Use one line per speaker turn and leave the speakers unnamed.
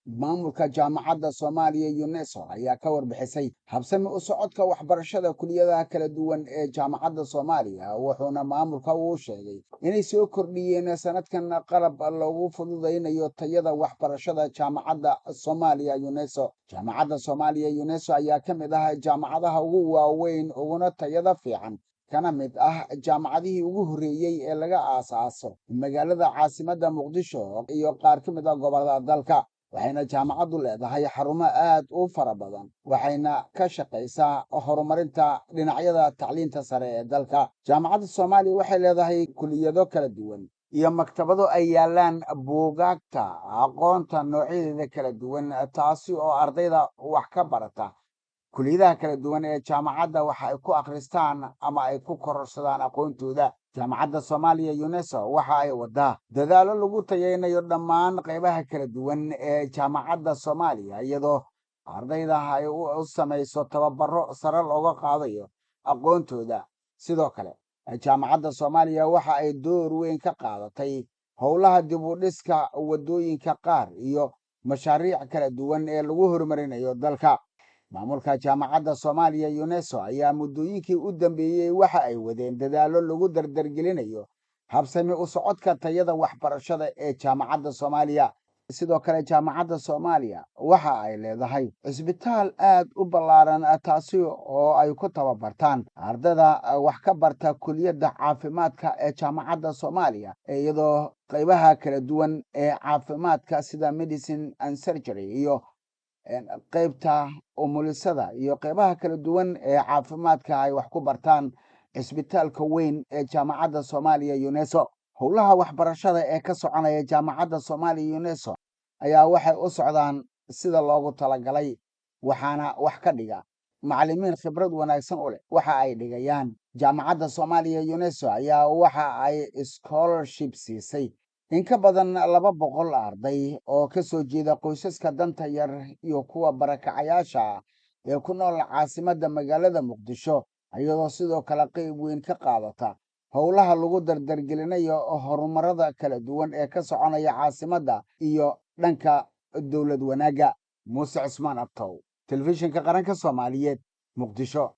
maamulka jaamacadda Soomaaliya UNESCO ayaa ka warbixisay habsami u socodka waxbarashada kuliyadaha kala duwan ee jaamacadda Soomaaliya wuxuuna maamulka uu sheegay inay soo kordhiyeen sanadkan qalab lagu fududeynayo tayada waxbarashada jaamacadda Soomaaliya UNESCO. Jaamacadda Soomaaliya UNESCO ayaa ka mid ah jaamacadaha ugu waaweyn uguna tayada fiican kana mid ah jaamacadihii ugu horreeyay ee laga aasaaso magaalada caasimadda Muqdisho iyo qaar ka mid ah gobollada dalka. waxayna jaamacaddu leedahay xarumo aad u fara badan waxayna ka shaqaysaa horumarinta dhinacyada tacliinta sare ee dalka. Jaamacadda Soomaaliya waxay leedahay kuliyado kala duwan iyo maktabado ay yaalaan buugaagta aqoonta noocyadeeda kala duwan, taasi oo ardayda wax ka barata kuliyadaha kala duwan ee jaamacadda waxa ay ku akhristaan ama ay ku kororsadaan aqoontooda. jaamacadda Soomaaliya UNESCO waxa ay wadaa dadaalo lagu tayeynayo dhammaan qaybaha kala duwan ee jaamacadda Soomaaliya iyadoo ardayda ay u samayso tababaro sare looga qaadayo aqoontooda. Sidoo kale jaamacadda Soomaaliya waxa ay door weyn ka qaadatay howlaha dib u dhiska wadooyinka qaar iyo mashaariic kala duwan ee lagu horumarinayo dalka. maamulka jaamacadda Soomaaliya UNESCO ayaa muddooyinkii u dambeeyay waxa ay wadeen dadaalo lagu dardargelinayo habsami u socodka tayada waxbarashada ee jaamacadda Soomaaliya. sidoo kale jaamacadda Soomaaliya waxa ay leedahay isbitaal aad u ballaaran, taasi oo ay ku tababartaan ardayda wax ka barta kuliyadda caafimaadka ee jaamacadda Soomaaliya iyadoo qaybaha kala duwan ee caafimaadka sida medicine and surgery iyo qaybta umulisada iyo qaybaha kala duwan ee caafimaadka ay wax ku bartaan isbitaalka weyn ee jaamacadda Soomaaliya UNESCO. howlaha waxbarashada ee ka soconaya jaamacadda Soomaaliya UNESCO ayaa waxay u socdaan sida loogu talagalay, waxaana wax ka dhiga macallimiin khibrad wanaagsan u leh waxa ay dhigayaan. jaamacadda Soomaaliya UNESCO ayaa waxa ay scholarship siisay in ka badan 200 arday oo ka soo jeeda qoysaska danta yar iyo kuwa barakacayaasha ah ee ku nool caasimadda magaalada Muqdisho, iyadoo sidoo kale qayb weyn ka qaadata howlaha lagu dardargelinayo horumarada kala duwan ee ka soconaya caasimadda iyo dhanka dowlad wanaagga. Muuse Cismaan Abtow, Telefishinka Qaranka Soomaaliyeed, Muqdisho.